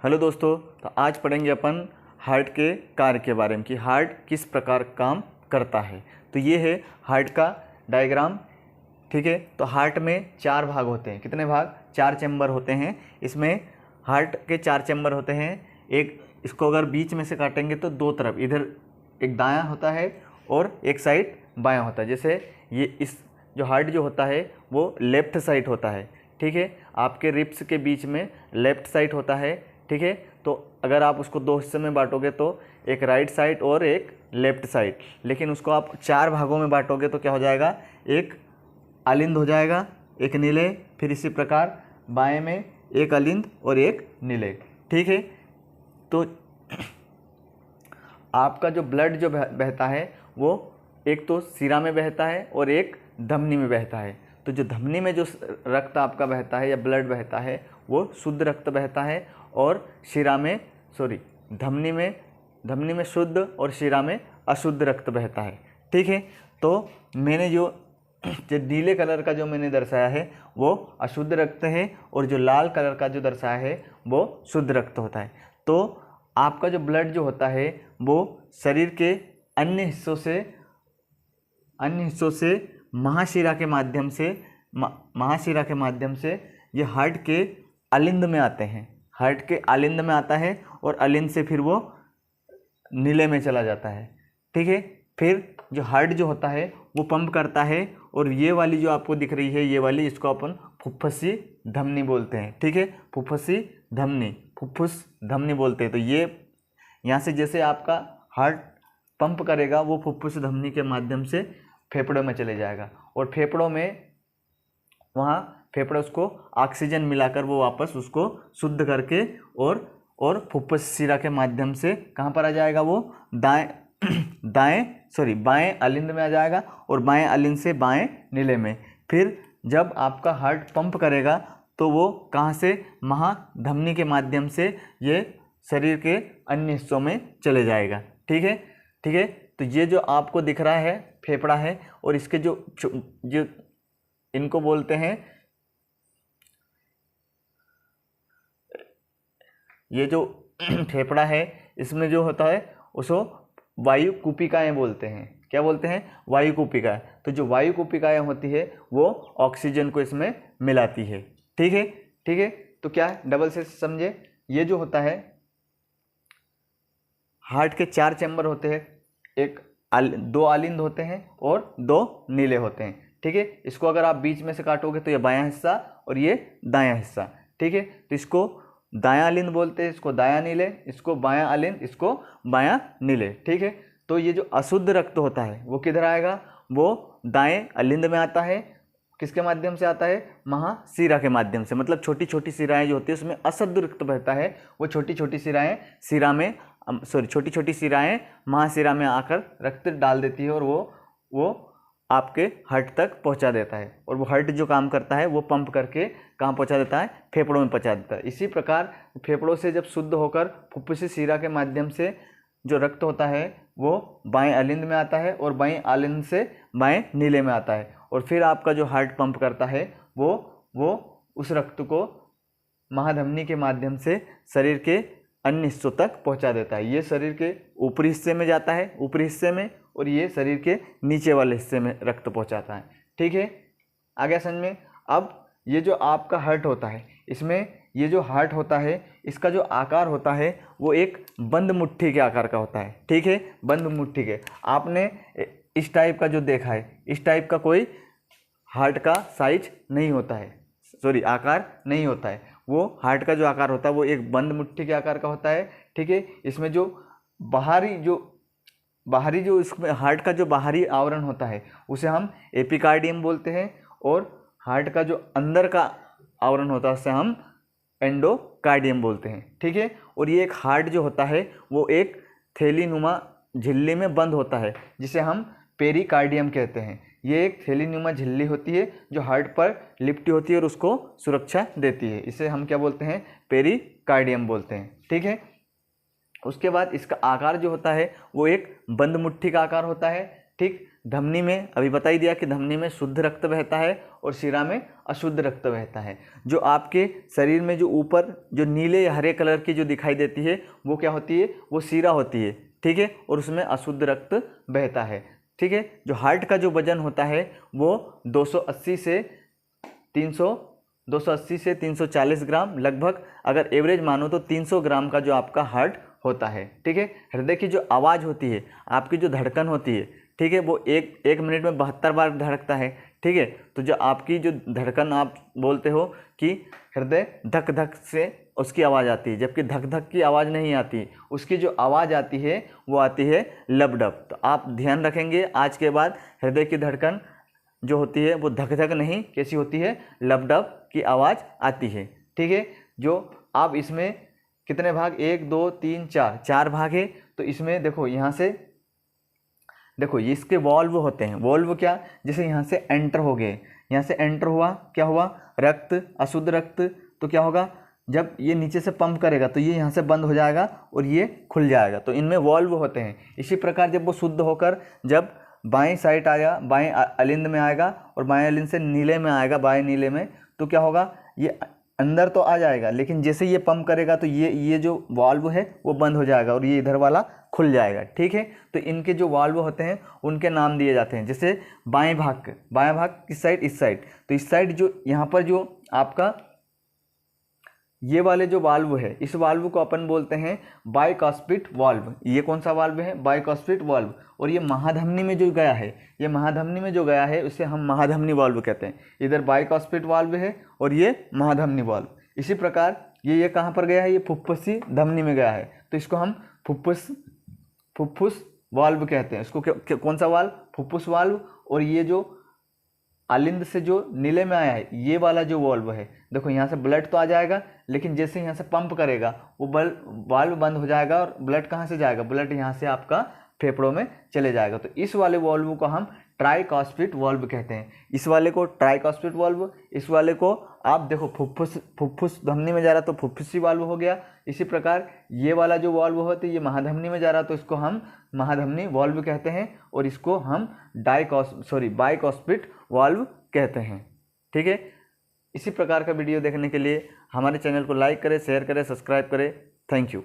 Hello दोस्तों, तो आज पढ़ेंगे अपन हार्ट के कार्य के बारे में कि हार्ट किस प्रकार काम करता है। तो ये है हार्ट का डायग्राम। ठीक है, तो हार्ट में 4 भाग होते हैं। कितने भाग? 4 चैम्बर होते हैं। इसमें हार्ट के 4 चैम्बर होते हैं। एक इसको अगर बीच में से काटेंगे तो 2 तरफ, इधर एक दायां होता है और एक साइड बायां होता है। जैसे ये इस जो हार्ट जो होता है वो लेफ्ट साइड होता है। ठीक है, आपके रिब्स के बीच में लेफ्ट साइड होता है। ठीक है, तो अगर आप उसको 2 हिस्से में बांटोगे तो एक राइट साइड और एक लेफ्ट साइड, लेकिन उसको आप 4 भागों में बांटोगे तो क्या हो जाएगा? एक अलिंद हो जाएगा, एक नीले, फिर इसी प्रकार बाएं में एक अलिंद और एक नीले। ठीक है, तो आपका जो ब्लड जो बहता है वो एक तो सिरा में बहता है और एक धमनी में बहता है। तो जो धमनी में जो रक्त आपका बहता है या ब्लड बहता है वो शुद्ध रक्त बहता है, और शिरा में धमनी में शुद्ध और शिरा में अशुद्ध रक्त बहता है। ठीक है, तो मैंने जो नीले कलर का जो मैंने दर्शाया है वो अशुद्ध रक्त है, और जो लाल कलर का जो दर्शाया है वो शुद्ध रक्त होता है। तो आपका जो ब्लड जो होता है वो शरीर के अन्य हिस्सों से महाशिरा के माध्यम से ये हार्ट के अलिंद में आते हैं। हार्ट के अलिंद में आता है और अलिंद से फिर वो नीले में चला जाता है। ठीक है, फिर जो हार्ट जो होता है वो पंप करता है, और ये वाली जो आपको दिख रही है ये वाली, इसको अपन फुफ्फुसी धमनी बोलते हैं। ठीक है, फुफ्फुस धमनी बोलते हैं। तो ये यहाँ से जैसे आपका हार्ट पंप करेगा वो फुफ्फुस धमनी के माध्यम से फेफड़ों में चले जाएगा, और फेफड़े उसको ऑक्सीजन मिलाकर वो वापस उसको शुद्ध करके और फुफ्फुस शिरा के माध्यम से कहाँ पर आ जाएगा? वो बाएं अलिंद में आ जाएगा, और बाएं अलिंद से बाएं नीले में। फिर जब आपका हार्ट पंप करेगा तो वो कहाँ से? महाधमनी के माध्यम से ये शरीर के अन्य हिस्सों में चले जाएगा। ठीक है, तो ये जो आपको दिख रहा है फेफड़ा है, और इसके जो इनको बोलते हैं, ये जो फेफड़ा है इसमें जो होता है उसको वायु कुपिकाएँ बोलते हैं। क्या बोलते हैं? वायु कुपिकाएँ। तो जो वायु कुपिकाएँ होती है वो ऑक्सीजन को इसमें मिलाती है। ठीक है, तो क्या है? डबल से समझे। ये जो होता है हार्ट के 4 चैम्बर होते हैं, 2 अलिंद होते हैं और 2 नीले होते हैं। ठीक है, इसको अगर आप बीच में से काटोगे तो ये बायां हिस्सा और ये दायां हिस्सा। ठीक है, तो इसको दायां अलिंद बोलते हैं, इसको दायां नीले, इसको बायां अलिंद, इसको बायां नीले। ठीक है, तो ये जो अशुद्ध रक्त होता है वो किधर आएगा? वो दाएं अलिंद में आता है। किसके माध्यम से आता है? महाशिरा के माध्यम से। मतलब छोटी छोटी शिराएँ जो होती है उसमें अशुद्ध रक्त बहता है, वो छोटी छोटी शिराएँ महाशिरा में आकर रक्त डाल देती है, और वो आपके हार्ट तक पहुंचा देता है। और वो हार्ट जो काम करता है वो पंप करके कहाँ पहुंचा देता है? फेफड़ों में पहुंचा देता है। इसी प्रकार फेफड़ों से जब शुद्ध होकर फुफ्फुसी शिरा के माध्यम से जो रक्त होता है वो बाएं अलिंद में आता है, और बाएं अलिंद से बाएं नीले में आता है, और फिर आपका जो हार्ट पंप करता है वो उस रक्त को महाधमनी के माध्यम से शरीर के अन्य हिस्सों तक पहुंचा देता है। ये शरीर के ऊपरी हिस्से में जाता है, ऊपरी हिस्से में, और ये शरीर के नीचे वाले हिस्से में रक्त पहुंचाता है। ठीक है, आ गया समझ में? अब ये जो आपका हार्ट होता है, इसमें ये जो हार्ट होता है इसका जो आकार होता है वो एक बंद मुट्ठी के आकार का होता है। ठीक है, बंद मुट्ठी के। आपने इस टाइप का जो देखा है, इस टाइप का कोई हार्ट का साइज नहीं होता है, आकार नहीं होता है। वो हार्ट का जो आकार होता है वो एक बंद मुट्ठी के आकार का होता है। ठीक है, इसमें जो बाहरी जो इसमें हार्ट का जो बाहरी आवरण होता है उसे हम एपिकार्डियम बोलते हैं, और हार्ट का जो अंदर का आवरण होता है उसे हम एंडोकार्डियम बोलते हैं। ठीक है, और ये एक हार्ट जो होता है वो एक थैलीनुमा झिल्ली में बंद होता है, जिसे हम पेरिकार्डियम कहते हैं। ये एक थैलीनुमा झिल्ली होती है जो हार्ट पर लिपटी होती है और उसको सुरक्षा देती है। इसे हम क्या बोलते हैं? पेरिकार्डियम बोलते हैं। ठीक है, उसके बाद इसका आकार जो होता है वो एक बंद मुट्ठी का आकार होता है। ठीक, धमनी में अभी बता ही दिया कि धमनी में शुद्ध रक्त बहता है और शिरा में अशुद्ध रक्त बहता है। जो आपके शरीर में जो ऊपर जो नीले या हरे कलर की जो दिखाई देती है वो क्या होती है, वो शिरा होती है, ठीक है, और उसमें अशुद्ध रक्त बहता है, ठीक है। जो हार्ट का जो वजन होता है वो 280 से 340 ग्राम लगभग, अगर एवरेज मानो तो 300 ग्राम का जो आपका हार्ट होता है, ठीक है। हृदय की जो आवाज़ होती है, आपकी जो धड़कन होती है, ठीक है, वो एक मिनट में 72 बार धड़कता है, ठीक है। तो जो आपकी जो धड़कन आप बोलते हो कि हृदय धक धक से उसकी आवाज़ आती है, जबकि धक धक की आवाज़ नहीं आती, उसकी जो आवाज़ आती है वो आती है लब डब। तो आप ध्यान रखेंगे आज के बाद हृदय की धड़कन जो होती है वो धक धक नहीं, कैसी होती है, लब डब की आवाज़ आती है, ठीक है। जो आप इसमें कितने भाग, 1 2 3 4 भाग है। तो इसमें देखो यहाँ से देखो ये इसके वॉल्व होते हैं। वॉल्व क्या, जैसे यहाँ से एंटर हो गए, यहाँ से एंटर हुआ, क्या हुआ, रक्त, अशुद्ध रक्त, तो क्या होगा, जब ये नीचे से पंप करेगा तो ये यहाँ से बंद हो जाएगा और ये खुल जाएगा। तो इनमें वॉल्व होते हैं। इसी प्रकार जब वो शुद्ध होकर जब बाएं साइड आएगा, बाएं अलिंद में आएगा और बाएं अलिंद से नीले में आएगा, बाएं नीले में, तो क्या होगा, ये अंदर तो आ जाएगा, लेकिन जैसे ये पंप करेगा तो ये जो वाल्व है वो बंद हो जाएगा और ये इधर वाला खुल जाएगा, ठीक है। तो इनके जो वाल्व होते हैं उनके नाम दिए जाते हैं। जैसे बाएं भाग किस साइड, इस साइड, तो इस साइड जो यहाँ पर जो आपका ये वाले जो वाल्व है, इस वाल्व को अपन बोलते हैं बाइकॉस्पिट वाल्व। ये कौन सा वाल्व है, बाइकॉस्पिट वाल्व। और ये महाधमनी में जो गया है, ये महाधमनी में जो गया है उसे हम महाधमनी वाल्व कहते हैं। इधर बाइकॉस्पिट वाल्व है और ये महाधमनी वाल्व। इसी प्रकार ये कहाँ पर गया है, ये फुफ्फुसी धमनी में गया है, तो इसको हम फुफ्फुस वाल्व कहते हैं। इसको कौन सा वाल्व, फुफ्फुस वाल्व। और ये जो अलिंद से जो नीले में आया है, ये वाला जो वाल्व है, देखो यहाँ से ब्लड तो आ जाएगा, लेकिन जैसे यहाँ से पंप करेगा वो वाल्व बंद हो जाएगा और ब्लड कहाँ से जाएगा, ब्लड यहाँ से आपका फेफड़ों में चले जाएगा। तो इस वाले वाल्व को हम ट्राइकॉस्पिट वाल्व कहते हैं। इस वाले को ट्राइकॉस्पिट वाल्व, इस वाले को आप देखो फुफ्फुस धमनी में जा रहा तो फुफ्फुसी वाल्व हो गया। इसी प्रकार ये वाला जो वाल्व होता है ये महाधमनी में जा रहा तो इसको हम महाधमनी वाल्व कहते हैं और इसको हम बाइकॉस्पिट वाल्व कहते हैं, ठीक है। इसी प्रकार का वीडियो देखने के लिए हमारे चैनल को लाइक करें, शेयर करें, सब्सक्राइब करें। Thank you.